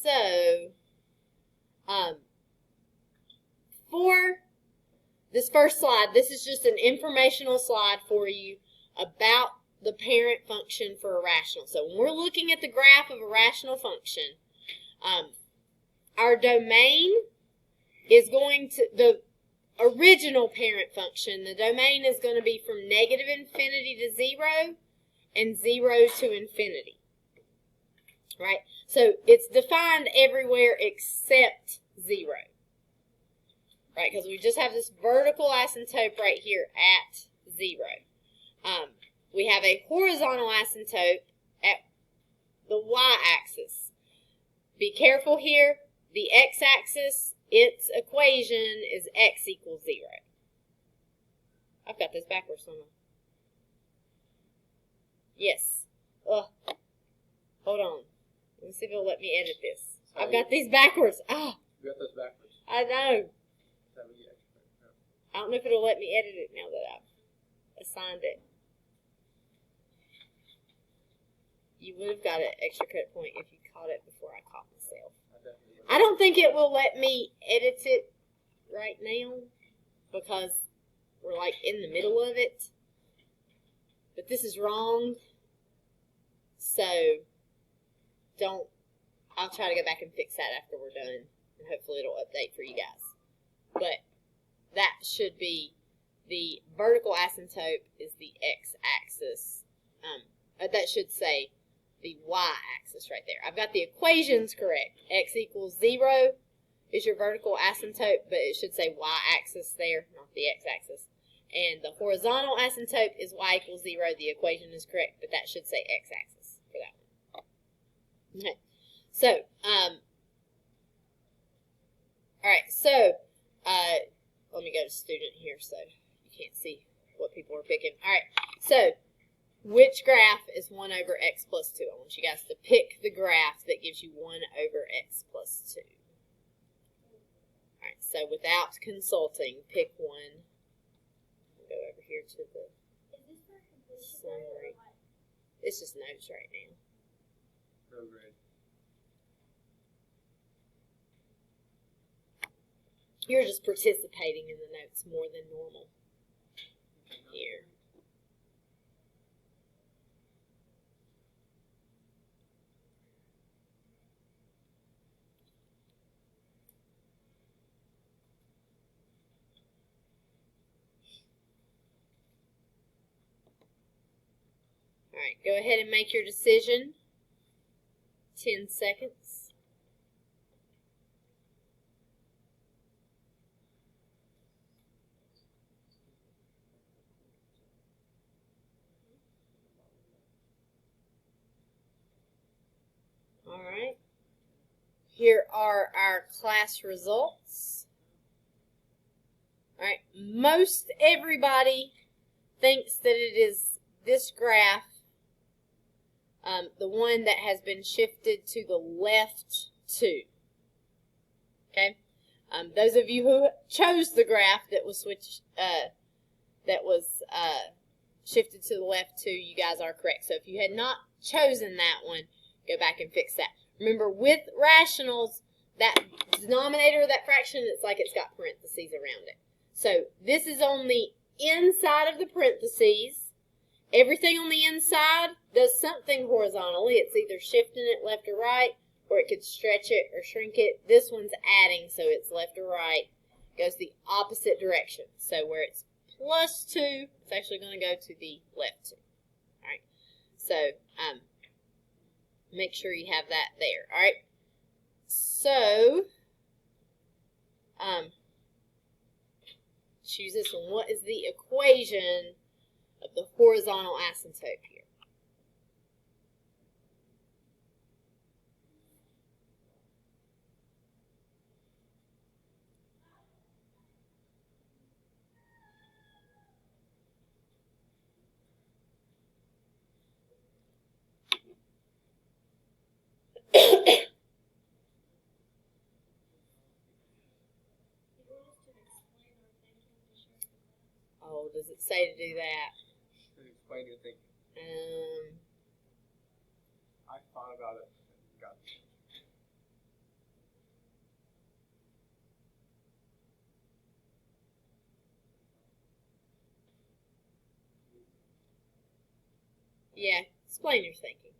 So, for this first slide, this is just an informational slide for you about the parent function for a rational. So when we're looking at the graph of a rational function, our domain is going to, the original parent function, the domain is going to be from negative infinity to 0 and 0 to infinity. Right? So it's defined everywhere except 0. Right? Because we just have this vertical asymptote right here at 0. We have a horizontal asymptote at the y-axis. Be careful here. The x-axis, its equation is x equals 0. I've got this backwards somehow. Yes. Ugh. Hold on. Let me see if it'll let me edit this. I've got these backwards. Ah. You got those backwards. I know. I don't know if it'll let me edit it now that I've assigned it. You would have got an extra credit point if you caught it before I caught myself. I don't think it will let me edit it right now because we're like in the middle of it. But this is wrong. So I'll try to go back and fix that after we're done. And hopefully it'll update for you guys. But that should be the vertical asymptote is the x-axis. That should say the y-axis right there. I've got the equations correct. X equals 0 is your vertical asymptote, but it should say y-axis there, not the x-axis. And the horizontal asymptote is y equals 0. The equation is correct, but that should say x-axis for that one. Okay. So, all right. So, let me go to student here so you can't see what people are picking. All right. So, which graph is 1 over x plus 2? I want you guys to pick the graph that gives you 1 over x plus 2. All right, so without consulting, pick one. I'll go over here to the summary. It's just notes right now. So great. You're just participating in the notes more than normal here. All right, go ahead and make your decision. 10 seconds. All right. Here are our class results. All right. Most everybody thinks that it is this graph, the one that has been shifted to the left 2. Okay. Those of you who chose the graph that was shifted to the left 2, you guys are correct. So if you had not chosen that one, go back and fix that. Remember, with rationals, that denominator of that fraction, it's like it's got parentheses around it. So this is on the inside of the parentheses. Everything on the inside does something horizontally. It's either shifting it left or right, or it could stretch it or shrink it. This one's adding, so it's left or right. It goes the opposite direction. So where it's plus 2, it's actually going to go to the left 2. All right. So make sure you have that there. All right. So choose this one. What is the equation of the horizontal asymptote here? Oh, does it say to do that? Explain your thinking. I thought about it. Got it. Yeah, explain your thinking.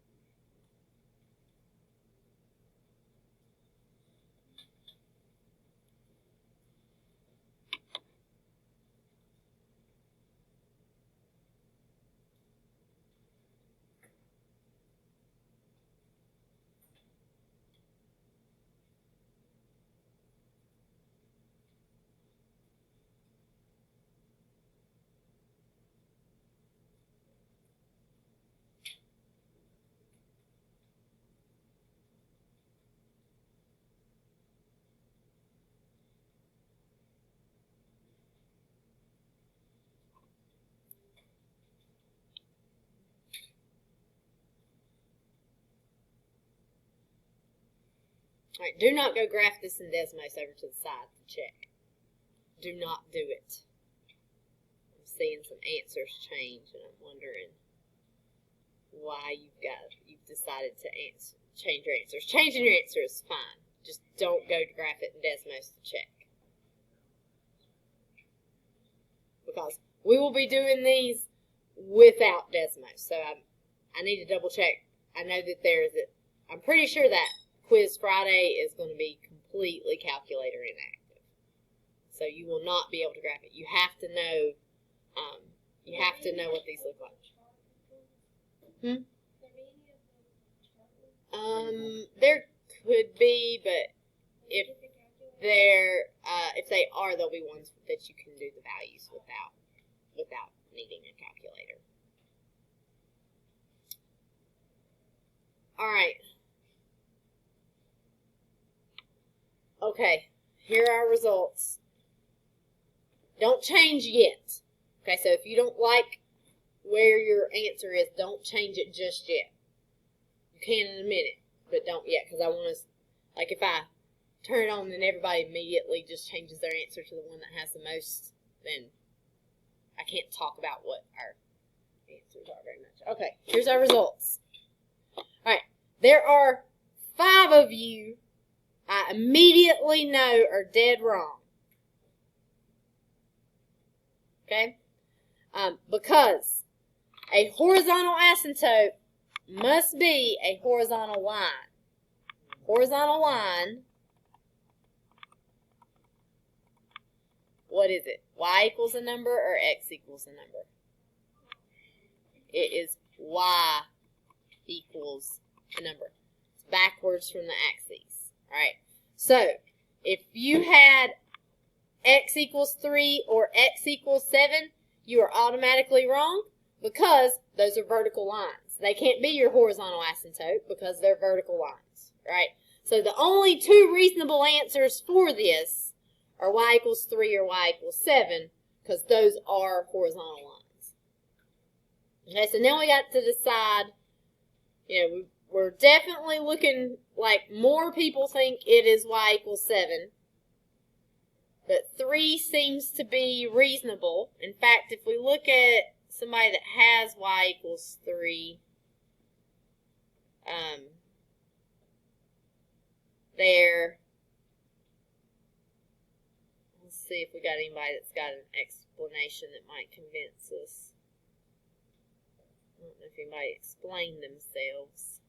All right, do not go graph this in Desmos over to the side to check. Do not do it. I'm seeing some answers change, and I'm wondering why you've decided to change your answers. Changing your answer is fine. Just don't go to graph it in Desmos to check. Because we will be doing these without Desmos. So I need to double check. I know that I'm pretty sure that Quiz Friday is going to be completely calculator inactive. So you will not be able to graph it. You have to know what these look like. There could be, but if they are, there'll be ones that you can do the values without needing a calculator. All right. Okay, here are our results. Don't change yet. Okay, so if you don't like where your answer is, don't change it just yet. You can in a minute, but don't yet, because I want to, like if I turn it on and everybody immediately just changes their answer to the one that has the most, then I can't talk about what our answers are very much. Okay, here's our results. All right, there are 5 of you I immediately know are dead wrong. Okay? Because a horizontal asymptote must be a horizontal line. Horizontal line, what is it? Y equals a number or X equals a number? It is Y equals a number. It's backwards from the axes. Alright, so if you had X equals 3 or X equals 7, you are automatically wrong because those are vertical lines. They can't be your horizontal asymptote because they're vertical lines, right? So the only 2 reasonable answers for this are Y equals 3 or Y equals 7 because those are horizontal lines. Okay, so now we got to decide, we're definitely looking like more people think it is Y equals 7. But 3 seems to be reasonable. In fact, if we look at somebody that has Y equals 3, let's see if we got anybody that's got an explanation that might convince us. I don't know if anybody explained themselves.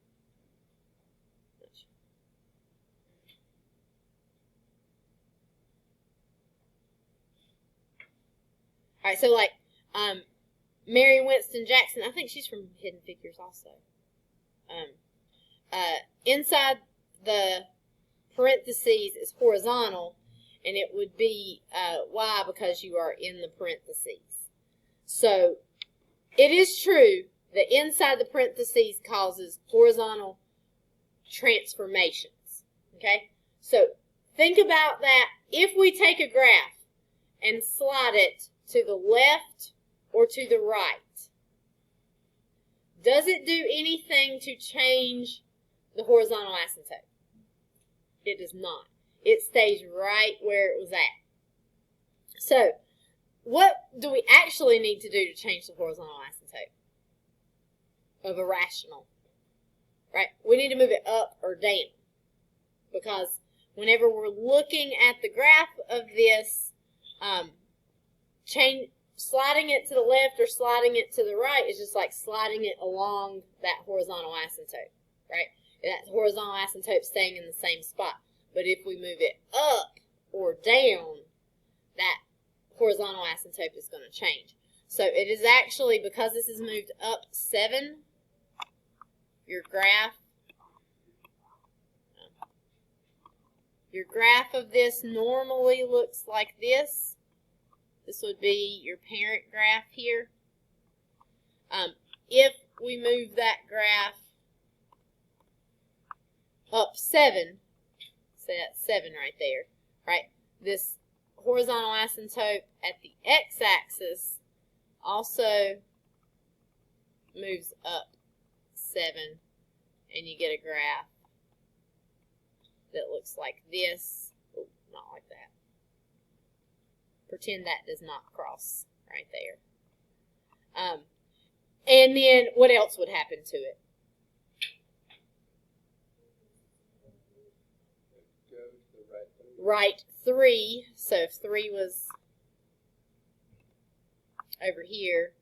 All right, so like Mary Winston Jackson, I think she's from Hidden Figures also. Inside the parentheses is horizontal, and it would be Y because you are in the parentheses. So it is true that inside the parentheses causes horizontal transformations. Okay, so think about that. If we take a graph and slide it to the left or to the right, does it do anything to change the horizontal asymptote? It does not. It stays right where it was at. So, what do we actually need to do to change the horizontal asymptote of a rational? Right? We need to move it up or down. Because whenever we're looking at the graph of this, sliding it to the left or sliding it to the right is just like sliding it along that horizontal asymptote, right? That horizontal asymptote staying in the same spot. But if we move it up or down, that horizontal asymptote is going to change. So it is actually, because this is moved up 7, your graph of this normally looks like this. This would be your parent graph here. If we move that graph up 7, so that's 7 right there, right? This horizontal asymptote at the x-axis also moves up 7, and you get a graph that looks like this. Oh, not like that. Pretend that does not cross right there. And then what else would happen to it? Go to the right. Right 3. So if 3 was over here,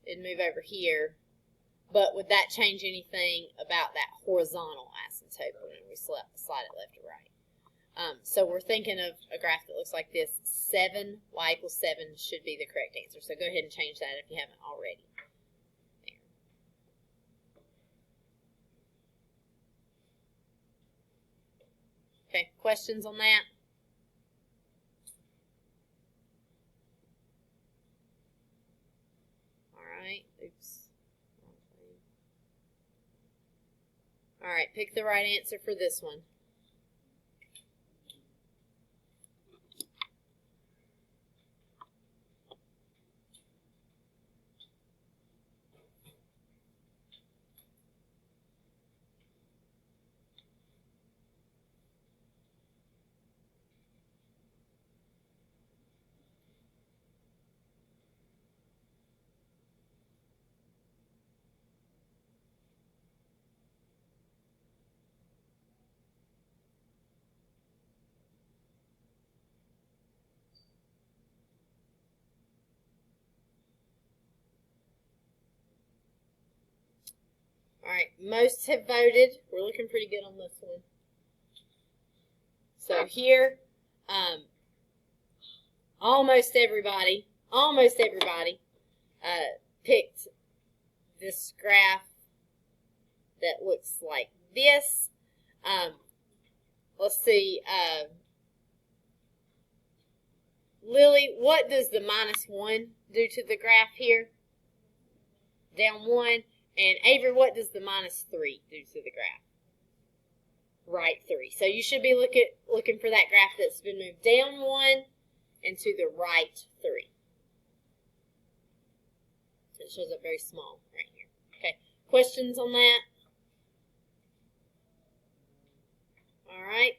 it'd move over here. But would that change anything about that horizontal asymptote when we slide it left or right? So we're thinking of a graph that looks like this. 7, y equals 7 should be the correct answer. So go ahead and change that if you haven't already. There. Okay, questions on that? All right, oops. All right, pick the right answer for this one. All right, most have voted. We're looking pretty good on this one. So here, almost everybody picked this graph that looks like this. Let's see, Lily, what does the -1 do to the graph here? Down 1. And Avery, what does the -3 do to the graph? Right 3. So you should be looking for that graph that's been moved down 1 and to the right 3. It shows up very small right here. Okay, questions on that? All right.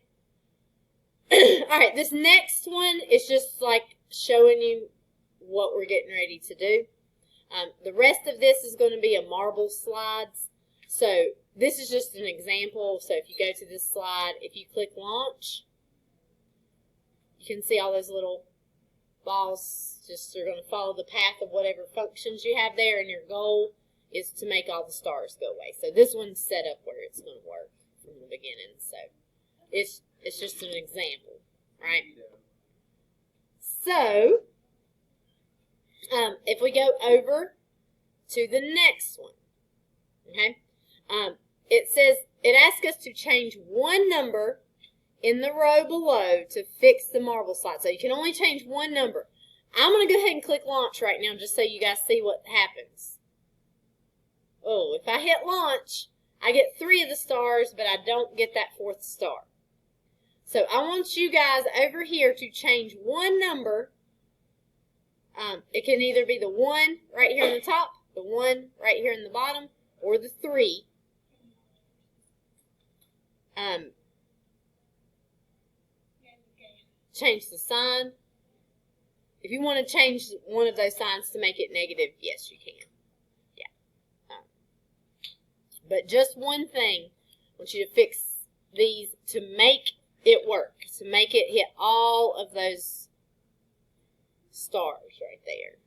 All right, this next one is just like showing you what we're getting ready to do. The rest of this is going to be a marble slides. So this is just an example. So if you go to this slide, if you click launch, you can see all those little balls just are going to follow the path of whatever functions you have there, and your goal is to make all the stars go away. So this one's set up where it's going to work from the beginning. So it's just an example, right? So if we go over to the next one, okay, it asks us to change one number in the row below to fix the marble slide. So you can only change one number. I'm going to go ahead and click launch right now just so you guys see what happens. Oh, if I hit launch, I get 3 of the stars, but I don't get that 4th star. So I want you guys over here to change one number. It can either be the 1 right here in the top, the 1 right here in the bottom, or the 3. Change the sign. If you want to change one of those signs to make it negative, yes, you can. Yeah. But just one thing, I want you to fix these to make it work, to make it hit all of those stars right there.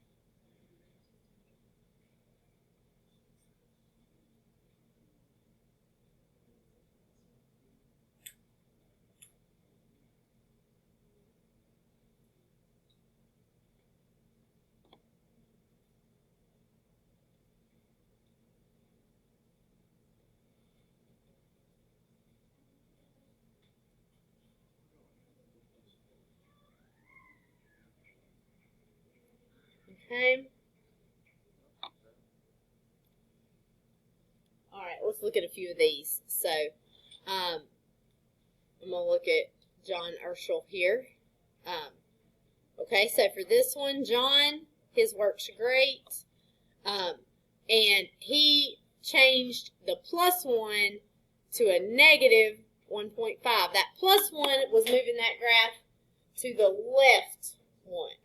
Okay. All right, let's look at a few of these. So, I'm going to look at John Urschel here. Okay, so for this one, John, his work's great. And he changed the +1 to a -1.5. That +1 was moving that graph to the left one.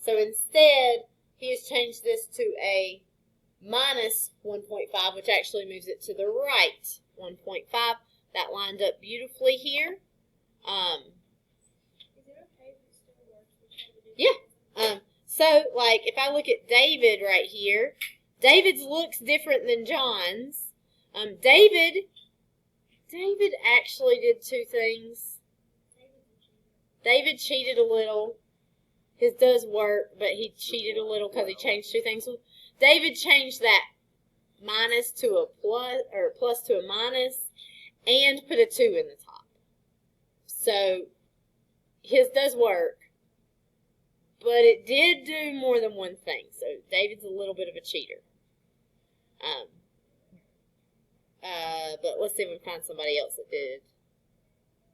So instead, he has changed this to a -1.5, which actually moves it to the right 1.5. That lined up beautifully here. Yeah. So, like, if I look at David right here, David's looks different than John's. David actually did two things. David cheated a little. His does work, but he cheated a little because he changed two things. David changed that minus to a plus, or plus to a minus, and put a 2 in the top. So his does work, but it did do more than one thing. So David's a little bit of a cheater. But let's see if we can find somebody else that did.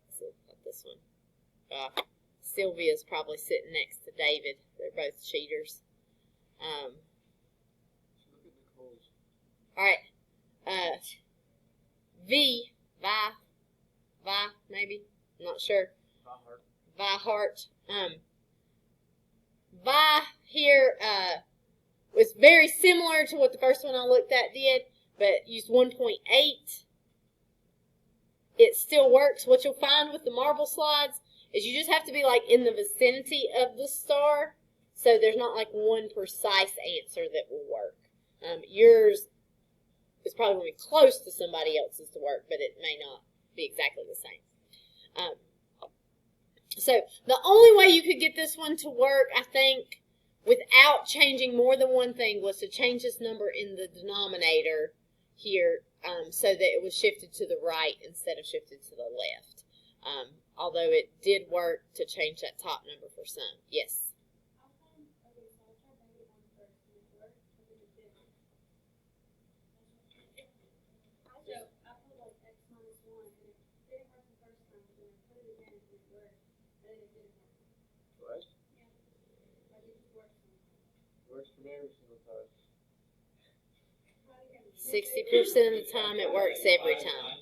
Let's see about this one. Sylvia's probably sitting next to David. They're both cheaters. All right. Vi, maybe. I'm not sure. Vihart. Vi here was very similar to what the first one I looked at did, but used 1.8. It still works. What you'll find with the marble slides is you just have to be like in the vicinity of the star, so there's not like one precise answer that will work. Yours is probably going to be close to somebody else's to work, but it may not be exactly the same. So the only way you could get this one to work, I think, without changing more than one thing, was to change this number in the denominator here, so that it was shifted to the right instead of shifted to the left. Although it did work to change that top number for some. Yes? Works for me every single time. 60% of the time it works every time.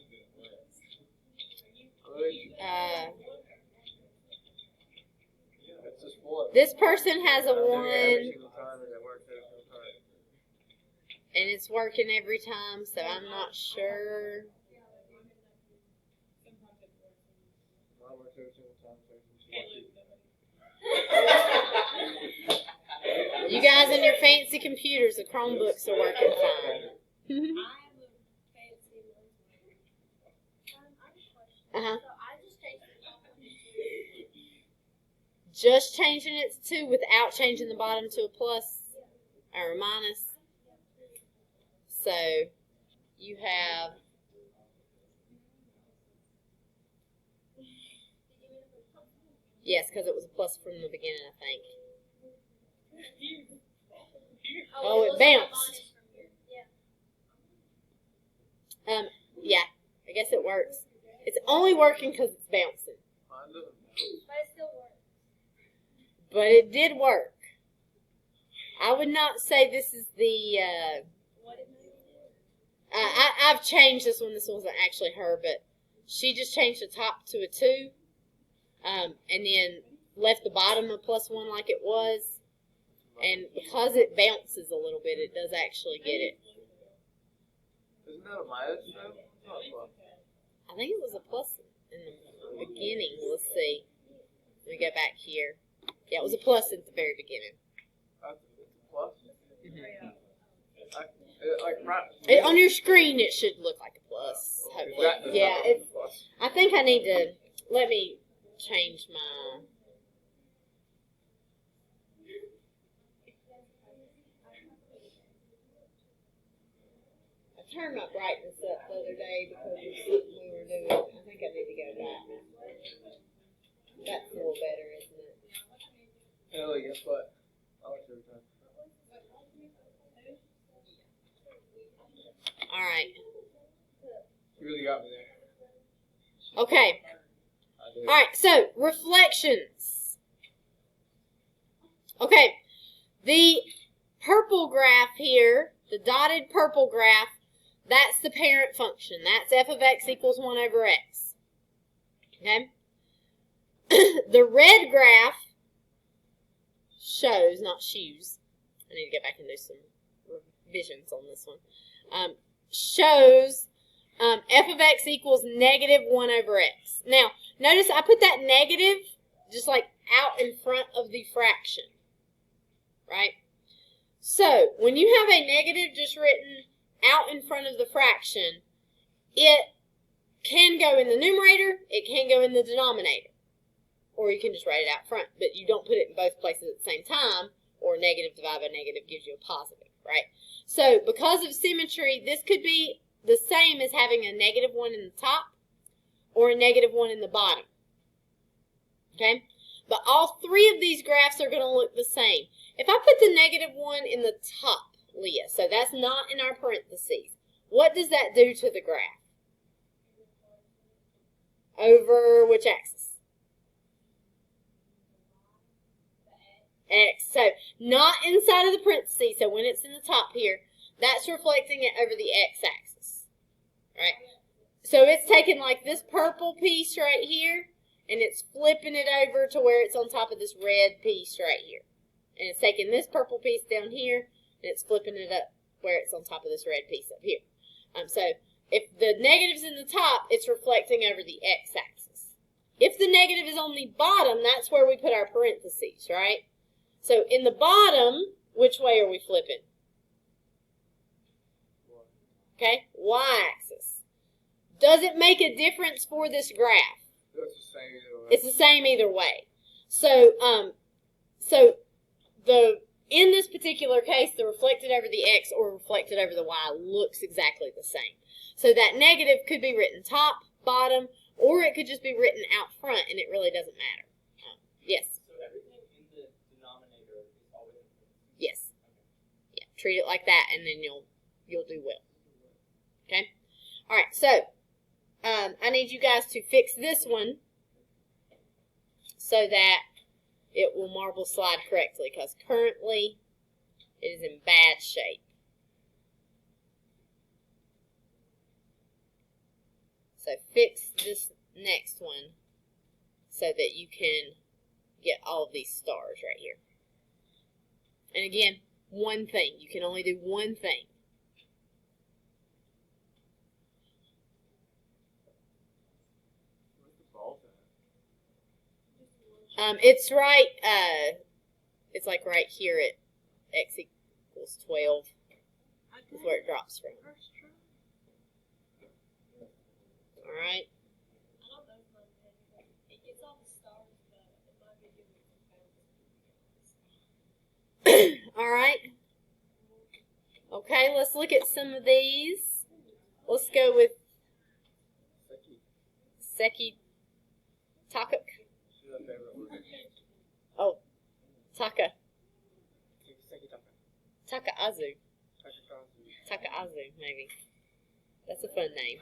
It's just one. This person has a 1, Every single time, and it works every single time. and it's working every time, so I'm not sure. Mine works every single time. You guys and your fancy computers, the Chromebooks are working fine. Uh-huh. Just changing it to 2 without changing the bottom to a plus or a minus. So you have yes, because it was a plus from the beginning, I think. Oh, it bounced. Yeah, I guess it works. It's only working because it's bouncing. Mine doesn't. But it still works. But it did work. I would not say this is the. What did you do? I've changed this one. This wasn't actually her, but she just changed the top to a 2, and then left the bottom a +1 like it was. And because it bounces a little bit, it does actually get it. Isn't that a minus though? It's not a plus. I think it was a plus in the beginning. Let's see. Let me go back here. Yeah, it was a plus at the very beginning. That's a plus. Mm-hmm. Like right. On your screen, it should look like a plus. Hopefully. That does Yeah, not look it's. a plus. I think I need to let me change my. I turned my brightness up the other day because of something we were doing. I think I need to go back. That's a little better, isn't it? Oh, guess what? I like every time. All right. You really got me there. Okay. I do. All right. So reflections. Okay. The purple graph here, the dotted purple graph, that's the parent function. That's f of x equals 1 over x. Okay? The red graph shows, not shoes. I need to get back and do some revisions on this one. Shows f of x equals negative 1 over x. Now, notice I put that negative just like out in front of the fraction. Right? So, when you have a negative just written out in front of the fraction, it can go in the numerator, it can go in the denominator. Or you can just write it out front, but you don't put it in both places at the same time, or negative divided by negative gives you a positive, right? So, because of symmetry, this could be the same as having a negative 1 in the top, or a negative 1 in the bottom. Okay? But all three of these graphs are going to look the same. If I put the negative 1 in the top, Leah, so that's not in our parentheses, what does that do to the graph? Over which axis? X. So, not inside of the parentheses, so when it's in the top here, that's reflecting it over the x-axis. Right? So, it's taking like this purple piece right here, and it's flipping it over to where it's on top of this red piece right here. And it's taking this purple piece down here, and it's flipping it up where it's on top of this red piece up here. So, if the negative's in the top, it's reflecting over the x-axis. If the negative is on the bottom, that's where we put our parentheses, right? So, in the bottom, which way are we flipping? Okay, y-axis. Does it make a difference for this graph? It's the same either way. It's the same either way. So, in this particular case, the reflected over the x or reflected over the y looks exactly the same. So that negative could be written top, bottom, or it could just be written out front, and it really doesn't matter. Yes? So everything in the denominator is always in parentheses? Yes. Yeah, treat it like that, and then you'll do well. Okay? All right, so I need you guys to fix this one so that it will marble slide correctly, because currently it is in bad shape. So fix this next one so that you can get all of these stars right here. And again, one thing. You can only do one thing. Where's the ball at? It's right, it's like right here at x equals 12 is where it drops from. All right. I don't know if my it gets all the stars, but it might be giving me some All right. Okay, let's look at some of these. Let's go with Seki Takuk. She's my favorite word. Oh, Taka. Seki Taka. Takaazu. Takakazu. Takaazu, maybe. That's a fun name.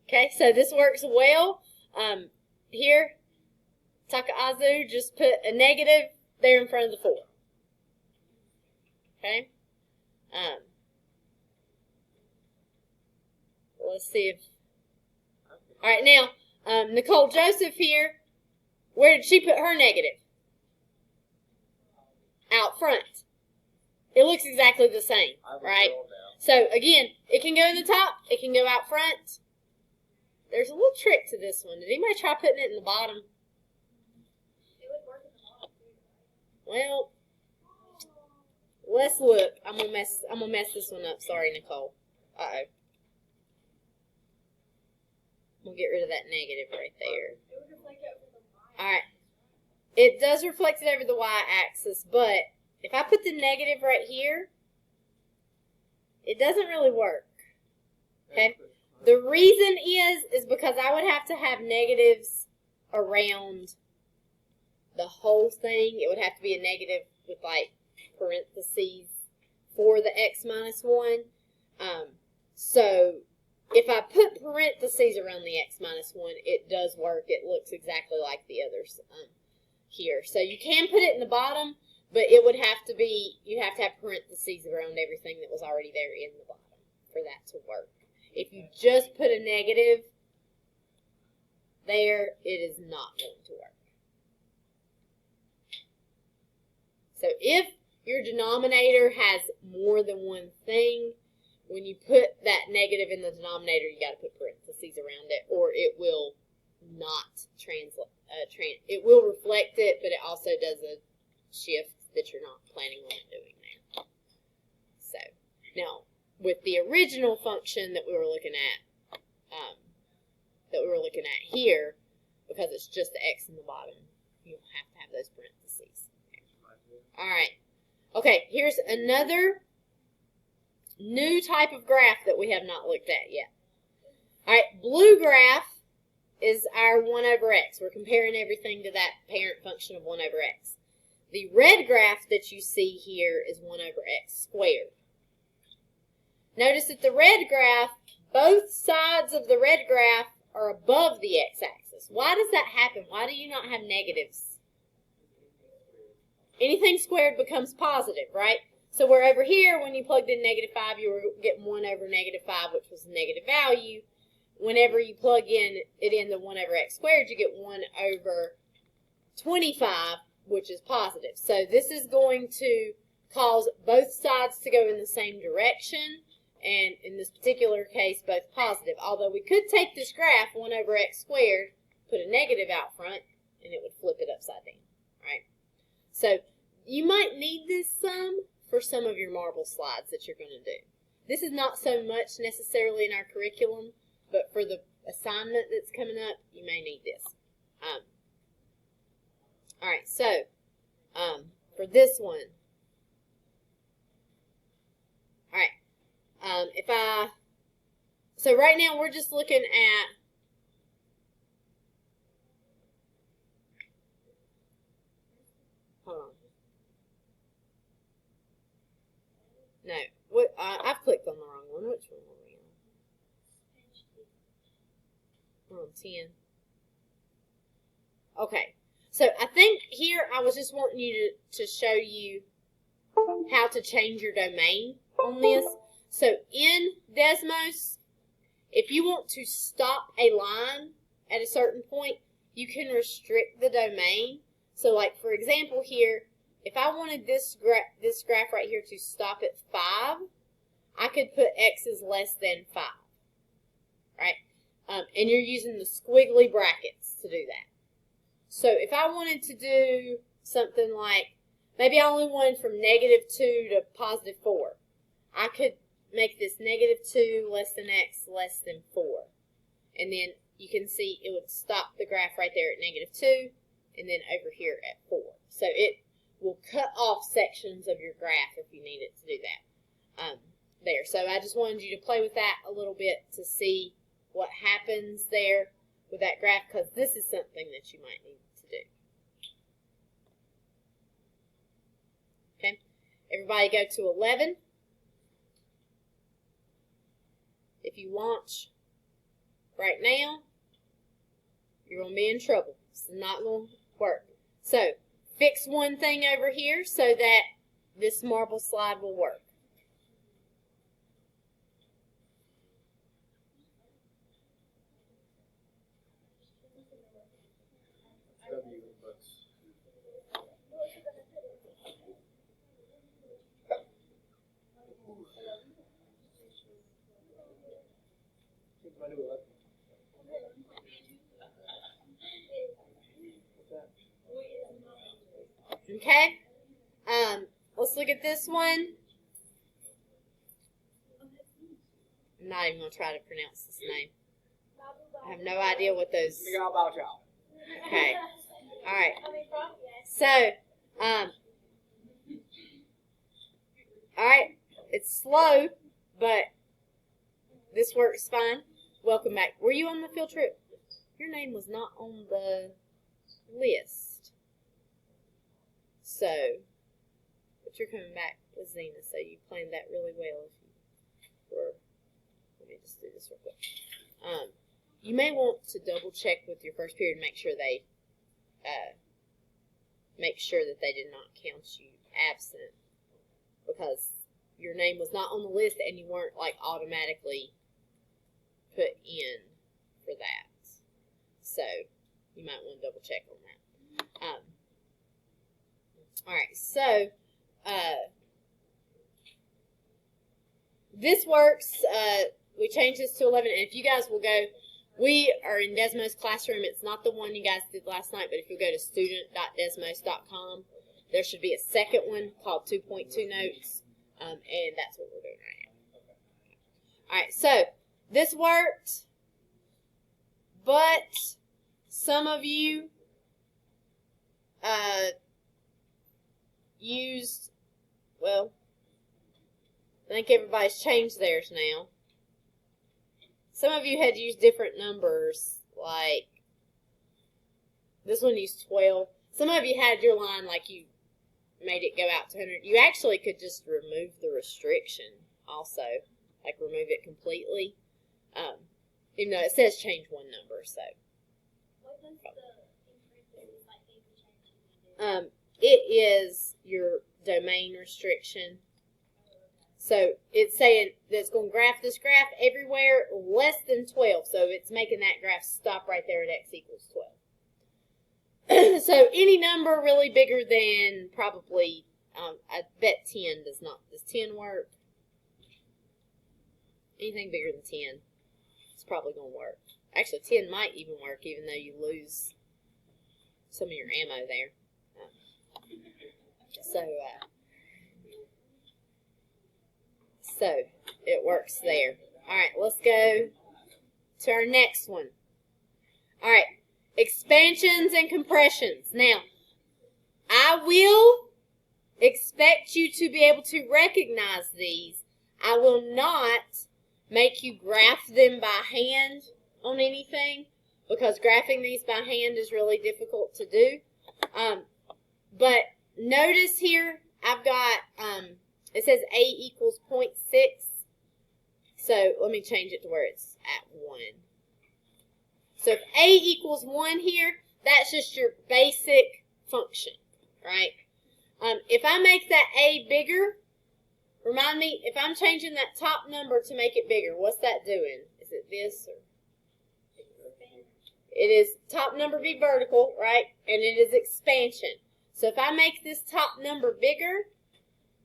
Okay, so this works well. Here, Takaazu, just put a negative there in front of the 4. Okay? Let's see if... Alright, now, Nicole Joseph here, where did she put her negative? Out front. It looks exactly the same, right? So, again, it can go in the top, it can go out front. there's a little trick to this one. Did anybody try putting it in the bottom? It would work in the bottom too. Well, let's look. I'm gonna mess this one up. Sorry, Nicole. Uh-oh. We'll get rid of that negative right there. It would reflect over the line. Alright. It does reflect it over the y-axis, but if I put the negative right here, it doesn't really work. Okay? The reason is because I would have to have negatives around the whole thing. It would have to be a negative with like parentheses for the x minus 1. So if I put parentheses around the x minus 1, it does work. It looks exactly like the others here. So you can put it in the bottom, but it would have to be, you have to have parentheses around everything that was already there in the bottom for that to work. If you just put a negative there, it is not going to work. So if your denominator has more than one thing, when you put that negative in the denominator, you got to put parentheses around it, or it will not translate. It will reflect it, but it also does a shift that you're not planning on doing there. So now, with the original function that we were looking at, here, because it's just the x in the bottom, you have to have those parentheses. All right. Okay, here's another new type of graph that we have not looked at yet. All right, blue graph is our 1 over x. We're comparing everything to that parent function of 1 over x. The red graph that you see here is 1 over x squared. Notice that the red graph, both sides of the red graph are above the x-axis. Why does that happen? Why do you not have negatives? Anything squared becomes positive, right? So where over here, when you plugged in -5, you were getting 1 over -5, which was a negative value. Whenever you plug it in the 1 over x squared, you get 1 over 25, which is positive. So this is going to cause both sides to go in the same direction, and in this particular case, both positive. Although we could take this graph, 1 over x squared, put a negative out front, and it would flip it upside down, right? So you might need this sum for some of your marble slides that you're going to do. This is not so much necessarily in our curriculum, but for the assignment that's coming up, you may need this. All right, so for this one, all right, so right now we're just looking at hold on. No, I've clicked on the wrong one. Which one are we on? We're on 10. Okay, so I think here I was just wanting you to show you how to change your domain on this. So in Desmos, if you want to stop a line at a certain point, you can restrict the domain. So like for example here, if I wanted this graph right here to stop at 5, I could put x is less than 5, right? And you're using the squiggly brackets to do that. So if I wanted to do something like, maybe I only wanted from -2 to +4, I could make this -2 less than x less than 4. And then you can see it would stop the graph right there at -2 and then over here at 4. So it will cut off sections of your graph if you need it to do that there. So I just wanted you to play with that a little bit to see what happens there with that graph, because this is something that you might need to do. Okay, everybody go to 11. If you launch right now, you're going to be in trouble. It's not going to work. So fix one thing over here so that this marble slide will work. Okay? Let's look at this one. I'm not even going to try to pronounce this name. I have no idea what those... Okay. All right. So, all right. It's slow, but this works fine. Welcome back. Were you on the field trip? Your name was not on the list. So, but you're coming back with Zena, so you planned that really well. If you were, let me just do this real quick. You may want to double check with your first period and make sure they, that they did not count you absent, because your name was not on the list and you weren't like automatically put in for that. So you might want to double check on that. All right, so this works. We changed this to 11, and if you guys will go, we are in Desmos Classroom. It's not the one you guys did last night, but if you go to student.desmos.com, there should be a second one called 2.2 Notes, and that's what we're doing right now. All right, so this worked, but some of you used, well, I think everybody's changed theirs now. Some of you had used different numbers, like this one used 12. Some of you had your line like you made it go out to 100. You actually could just remove the restriction also, like remove it completely. Even though it says change one number, so. What does the parentheses like they change? It is your domain restriction. So it's saying that it's going to graph this graph everywhere less than 12. So it's making that graph stop right there at x equals 12. So any number really bigger than probably, I bet 10 does not. Does 10 work? Anything bigger than 10 is probably going to work. Actually, 10 might even work, even though you lose some of your ammo there. So it works there. All right, let's go to our next one. All right, expansions and compressions. Now, I will expect you to be able to recognize these. I will not make you graph them by hand on anything, because graphing these by hand is really difficult to do. But notice here, I've got, it says A equals 0.6. So let me change it to where it's at 1. So if A equals 1 here, that's just your basic function, right? If I make that A bigger, remind me, if I'm changing that top number to make it bigger, what's that doing? Is it this or? It is top number be vertical, right? And it is expansion. So if I make this top number bigger,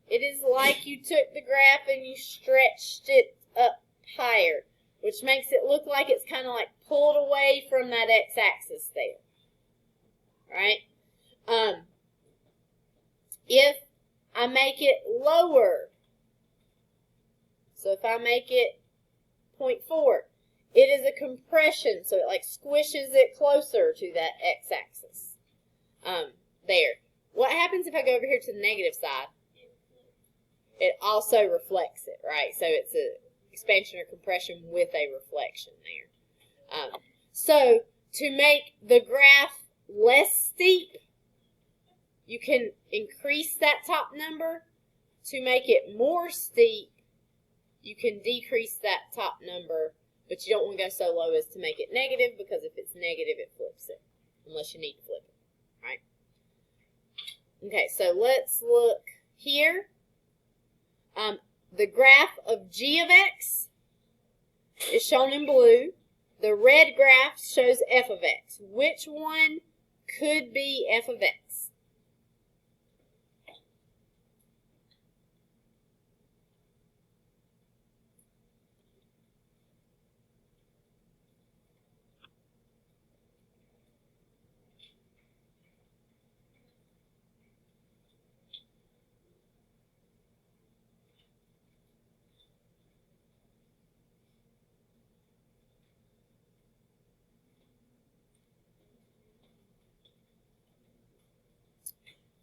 it is like you took the graph and you stretched it up higher, which makes it look like it's kind of like pulled away from that x-axis there, right? If I make it lower, so if I make it 0.4, it is a compression, so it like squishes it closer to that x-axis. There. What happens if I go over here to the negative side? It also reflects it, right? So it's an expansion or compression with a reflection there. So to make the graph less steep, you can increase that top number. To make it more steep, you can decrease that top number, but you don't want to go so low as to make it negative, because if it's negative, it flips it, unless you need to flip it, right? Okay, so let's look here. The graph of g of x is shown in blue. The red graph shows f of x. Which one could be f of x?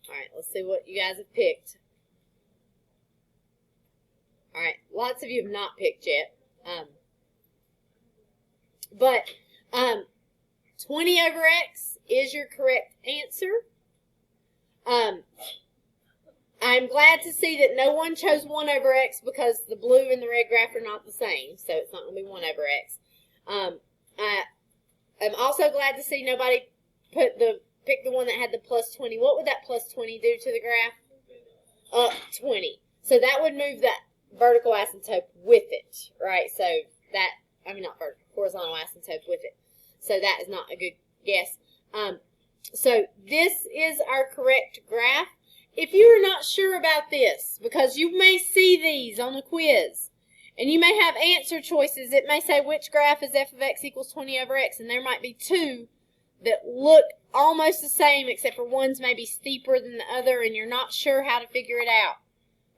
Alright, let's see what you guys have picked. Alright, lots of you have not picked yet. But 20 over x is your correct answer. I'm glad to see that no one chose 1 over x because the blue and the red graph are not the same, so it's not going to be 1 over x. I'm also glad to see nobody picked the one that had the plus 20. What would that plus 20 do to the graph? Up 20. So that would move that vertical asymptote with it, right? So that, I mean not vertical, horizontal asymptote with it. So that is not a good guess. So this is our correct graph. If you are not sure about this, because you may see these on the quiz, and you may have answer choices, it may say which graph is f of x equals 20 over x, and there might be two that look almost the same, except for one's maybe steeper than the other, and you're not sure how to figure it out.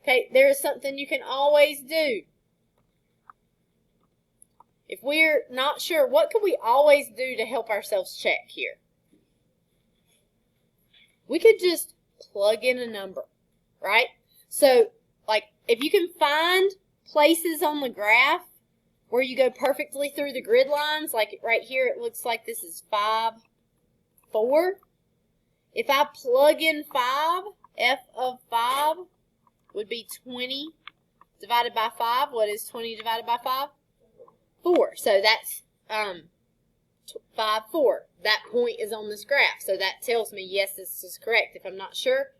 Okay, there is something you can always do. If we're not sure, what could we always do to help ourselves check here? We could just plug in a number, right? So, like, if you can find places on the graph where you go perfectly through the grid lines, like right here it looks like this is 5, 4. If I plug in 5, f of 5 would be 20 divided by 5. What is 20 divided by 5? 4. So that's 5, 4. That point is on this graph. So that tells me, yes, this is correct. If I'm not sure,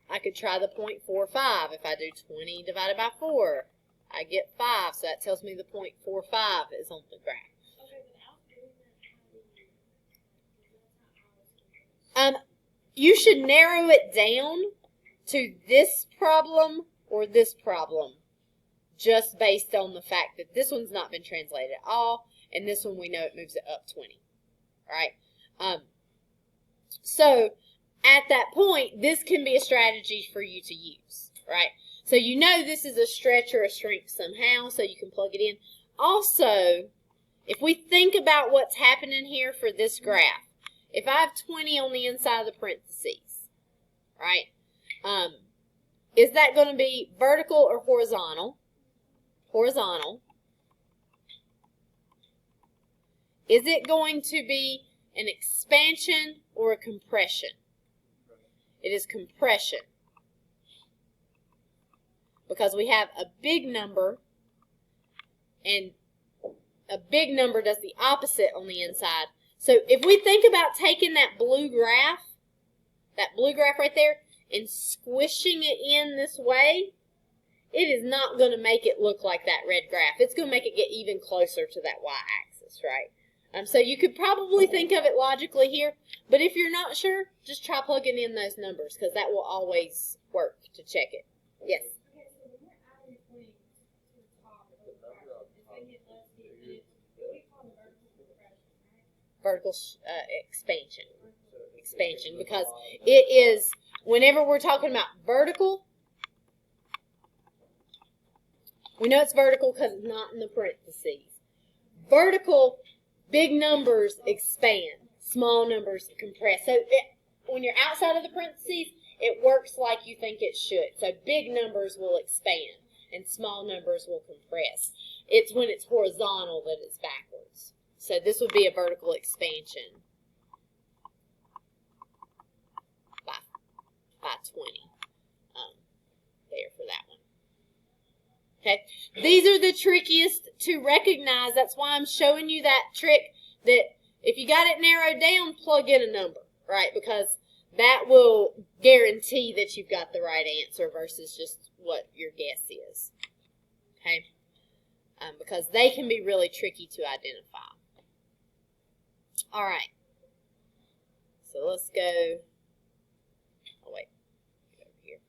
I could try the point 4, 5. If I do 20 divided by 4, I get 5. So that tells me the point 4, 5 is on the graph. Okay, without doing that, how do you, You should narrow it down to this problem or this problem, just based on the fact that this one's not been translated at all, and this one we know it moves it up 20, right? So at that point, this can be a strategy for you to use, right? So you know this is a stretch or a shrink somehow, so you can plug it in. Also, if we think about what's happening here for this graph, if I have 20 on the inside of the parentheses, right, is that going to be vertical or horizontal? Horizontal. Is it going to be an expansion or a compression? It is compression. Because we have a big number, and a big number does the opposite on the inside. So if we think about taking that blue graph right there, and squishing it in this way, it is not going to make it look like that red graph. It's going to make it get even closer to that y-axis, right? So you could probably think of it logically here, but if you're not sure, just try plugging in those numbers, because that will always work to check it. Yes? okay, so when you're adding points to the top of the graph, it's going to get less steep, and it's what we call the vertical compression, right? Vertical expansion, because it is, whenever we're talking about vertical, we know it's vertical because it's not in the parentheses. Vertical, big numbers expand, small numbers compress. So when you're outside of the parentheses, it works like you think it should. So big numbers will expand and small numbers will compress. It's when it's horizontal that it's backwards. So this would be a vertical expansion by 20 there for that one. Okay, these are the trickiest to recognize. That's why I'm showing you that trick, that if you got it narrowed down, plug in a number, right? Because that will guarantee that you've got the right answer versus just what your guess is. Okay, because they can be really tricky to identify. All right, so let's go. Oh, wait. Go over here.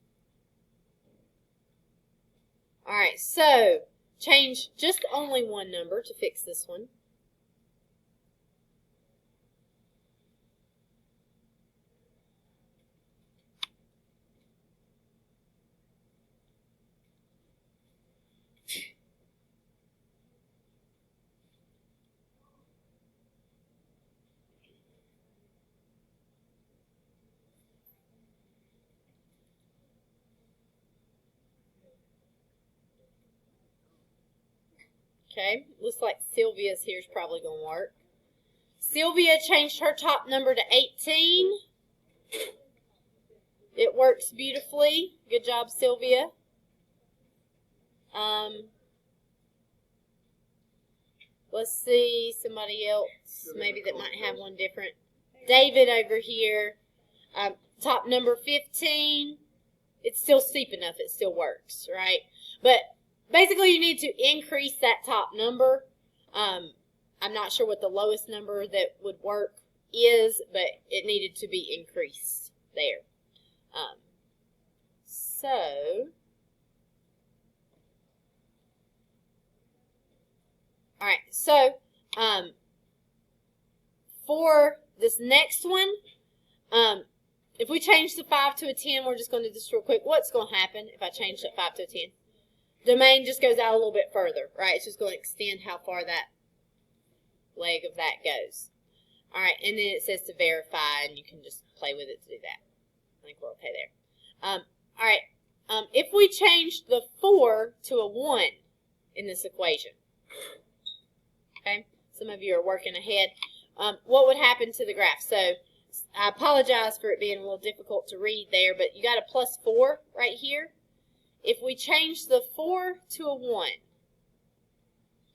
All right, so change just only one number to fix this one. Okay, looks like Sylvia's here is probably going to work. Sylvia changed her top number to 18. It works beautifully. Good job, Sylvia. Let's see, somebody else maybe that might have one different. David over here, top number 15. It's still steep enough. It still works, right? But basically, you need to increase that top number. I'm not sure what the lowest number that would work is, but it needed to be increased there. All right, so for this next one, if we change the 5 to a 10, we're just going to do this real quick. What's going to happen if I change that 5 to a 10? Domain just goes out a little bit further, right? It's just going to extend how far that leg of that goes. All right, and then it says to verify, and you can just play with it to do that. I think we're okay there. All right, if we change the 4 to a 1 in this equation, okay, some of you are working ahead, what would happen to the graph? So I apologize for it being a little difficult to read there, but you got a plus 4 right here. If we change the 4 to a 1,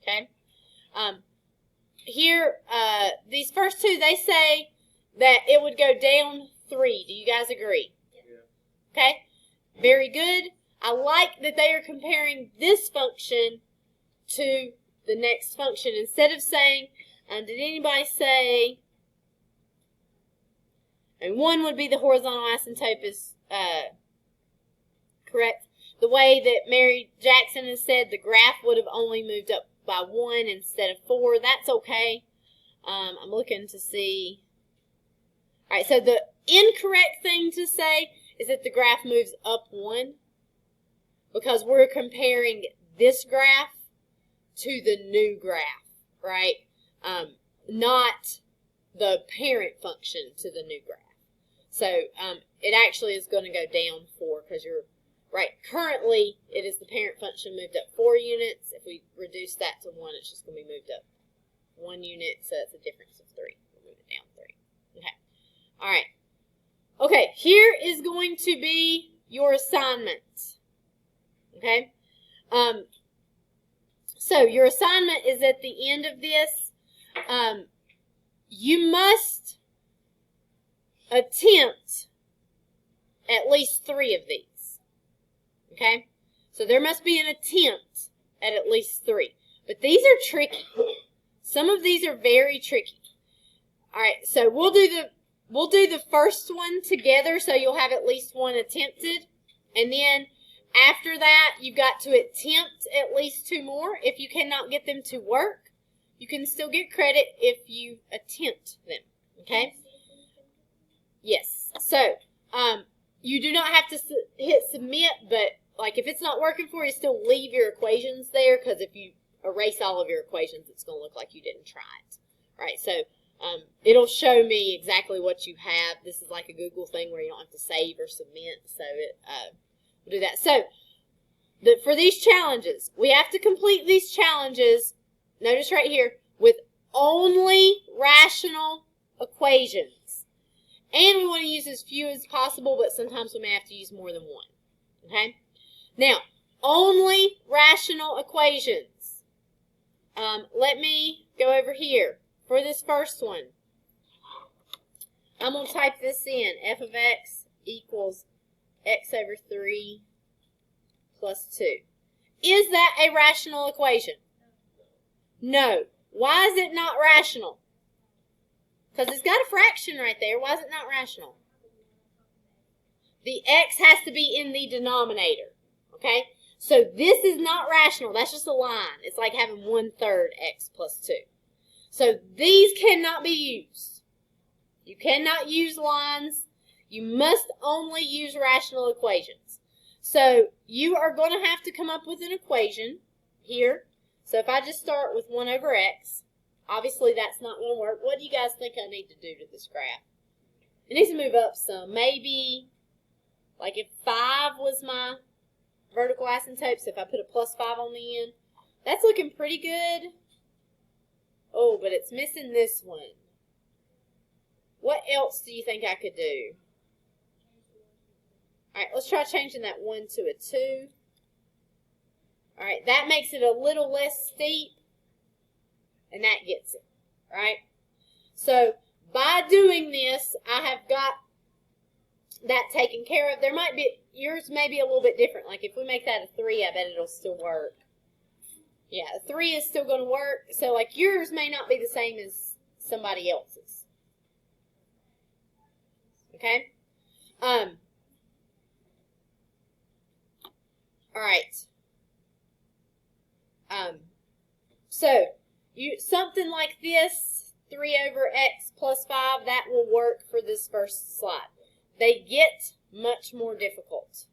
okay, here, these first two, they say that it would go down 3. Do you guys agree? Yeah. Okay, very good. I like that they are comparing this function to the next function. Instead of saying, did anybody say, and 1 would be the horizontal asymptote is correct. The way that Mary Jackson has said, the graph would have only moved up by 1 instead of 4. That's okay. I'm looking to see. All right, so the incorrect thing to say is that the graph moves up 1 because we're comparing this graph to the new graph, right? Not the parent function to the new graph. So it actually is going to go down 4 because you're right. Currently, it is the parent function moved up 4 units. If we reduce that to 1, it's just going to be moved up 1 unit, so it's a difference of 3. We'll move it down 3. Okay. All right. Okay, here is going to be your assignment. Okay. So your assignment is at the end of this. You must attempt at least 3 of these. Okay? So there must be an attempt at least 3. But these are tricky. Some of these are very tricky. All right, so we'll do the first one together, so you'll have at least 1 attempted. And then after that, you've got to attempt at least 2 more. If you cannot get them to work, you can still get credit if you attempt them. Okay? Yes. So, you do not have to hit submit, but like if it's not working for you, still leave your equations there, because if you erase all of your equations, it's going to look like you didn't try it. All right, so it'll show me exactly what you have. This is like a Google thing where you don't have to save or submit, so we'll do that. So for these challenges, we have to complete these challenges, notice right here, with only rational equations. And we want to use as few as possible, but sometimes we may have to use more than 1. Okay? Now, only rational equations. Let me go over here for this first one. I'm going to type this in. F of x equals x over 3 plus 2. Is that a rational equation? No. Why is it not rational? Because it's got a fraction right there. Why is it not rational? The x has to be in the denominator. Okay? So this is not rational. That's just a line. It's like having 1/3 x plus 2. So these cannot be used. You cannot use lines. You must only use rational equations. So you are going to have to come up with an equation here. So if I just start with 1 over x, obviously that's not going to work. What do you guys think I need to do to this graph? It needs to move up some. Maybe, like if 5 was my vertical asymptote, so if I put a plus 5 on the end, That's looking pretty good. Oh, but it's missing this one. What else do you think I could do? All right, let's try changing that 1 to a 2. All right, that makes it a little less steep, and that gets it, right? So by doing this, I have got that taken care of. There might be, yours may be a little bit different. Like if we make that a 3, I bet it'll still work. Yeah, a 3 is still going to work. So like yours may not be the same as somebody else's. Okay? All right. So something like this, 3 over x plus 5, that will work for this first slide. They get much more difficult.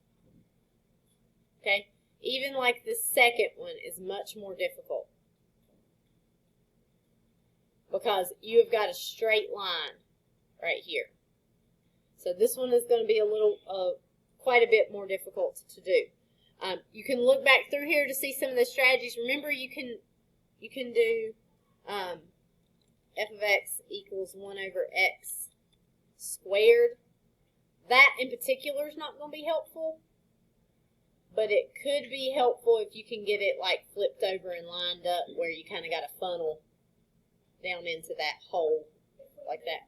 Okay? Even like the second one is much more difficult. Because you have got a straight line right here. So this one is going to be a little, quite a bit more difficult to do. You can look back through here to see some of the strategies. Remember, you can do f of x equals 1 over x squared. That in particular is not going to be helpful, but it could be helpful if you can get it like flipped over and lined up where you kind of got a funnel down into that hole like that.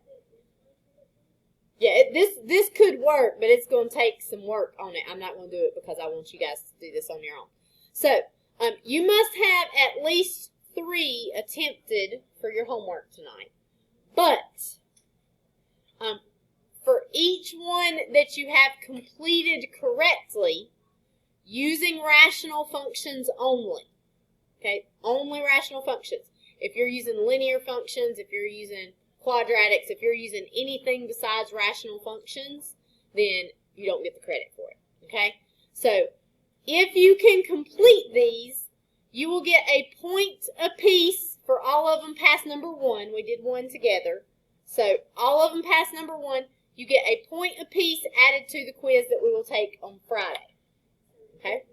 Yeah, this could work, but it's going to take some work on it. I'm not going to do it because I want you guys to do this on your own. So, you must have at least 3 attempted for your homework tonight. But, for each one that you have completed correctly, using rational functions only, okay, only rational functions. If you're using linear functions, if you're using quadratics, if you're using anything besides rational functions, then you don't get the credit for it, okay? So, if you can complete these, you will get a point apiece for all of them past number 1. We did 1 together. So, all of them past number 1, you get a point apiece added to the quiz that we will take on Friday, okay?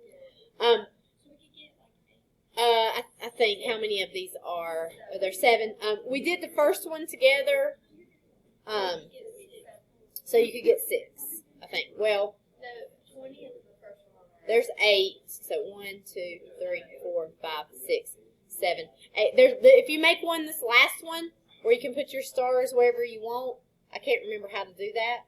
I think, how many of these are? Oh, there's 7. We did the first one together, so you could get 6, I think. Well, there's 8. So 1, 2, 3, 4, 5, 6, 7, 8. If you make one, this last one, where you can put your stars wherever you want. I can't remember how to do that,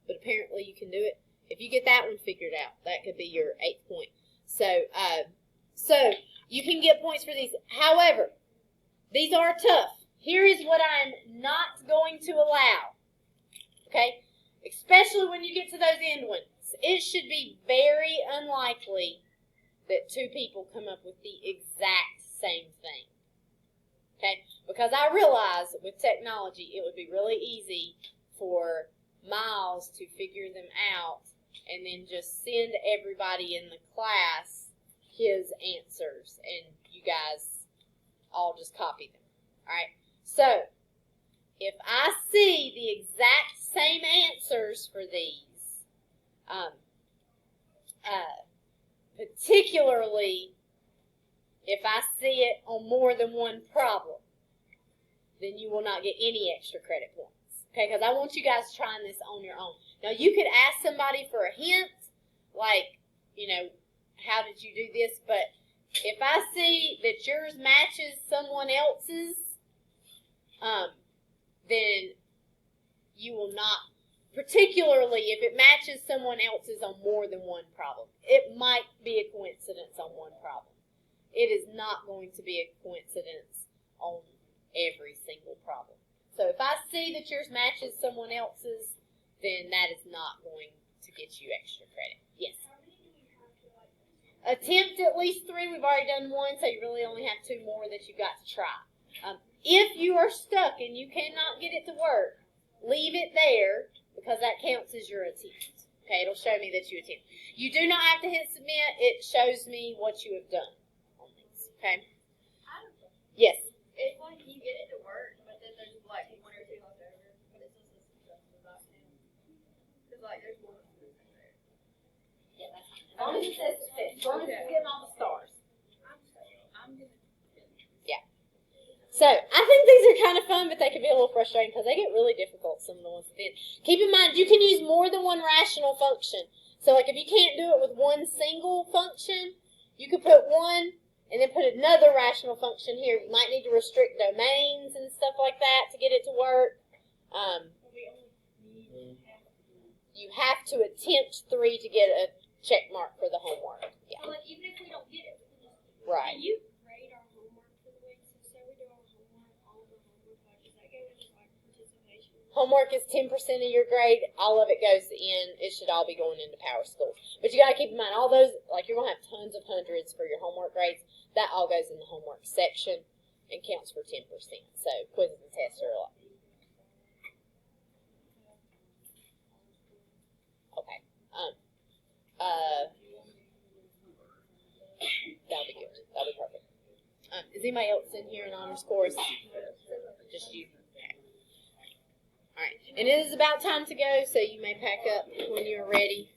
but apparently you can do it. If you get that one figured out, that could be your 8th point. So you can get points for these. However, these are tough. Here is what I'm not going to allow. Okay? Especially when you get to those end ones. It should be very unlikely that 2 people come up with the exact same thing. Okay? Because I realize with technology, it would be really easy for Miles to figure them out and then just send everybody in the class his answers, and you guys all just copy them. Alright? So, if I see the exact same answers for these, particularly if I see it on more than one problem, then you will not get any extra credit points. Okay, because I want you guys trying this on your own. Now, you could ask somebody for a hint, like, you know, how did you do this? But if I see that yours matches someone else's, then you will not, particularly if it matches someone else's on more than one problem. It might be a coincidence on one problem. It is not going to be a coincidence on every single problem. So if I see that yours matches someone else's, then that is not going to get you extra credit. Yes? Attempt at least 3. We've already done 1, so you really only have 2 more that you've got to try. If you are stuck and you cannot get it to work, leave it there because that counts as your attempt. Okay, it'll show me that you attempt. You do not have to hit submit. It shows me what you have done on these. Okay? Yes? It's like you get it to work, but then there's like 1 or 2 left over, but it's just as because like there's 1 there. Yeah, that's fine. As long as it says fit. As long as it's getting all the stars. I'm So, I think these are kind of fun, but they can be a little frustrating because they get really difficult, some of the ones at the end. Keep in mind, you can use more than one rational function. So, like, if you can't do it with one single function, you could put one and then put another rational function here. You might need to restrict domains and stuff like that to get it to work. You have to attempt 3 to get a check mark for the homework. Yeah. So, like, even if we don't get it, we can just Right. Can you grade our homework for the week? So, say we do our homework, all of our homework, like, does that go into like participation? Homework is 10% of your grade. All of it goes in. It should all be going into Power School. But you got to keep in mind, all those, like, you're going to have tons of hundreds for your homework grades. That all goes in the homework section and counts for 10%. So quizzes and tests are a lot. Okay. That'll be good. That'll be perfect. Is anybody else in here in honors course? Just you. All right, and it is about time to go, so you may pack up when you're ready.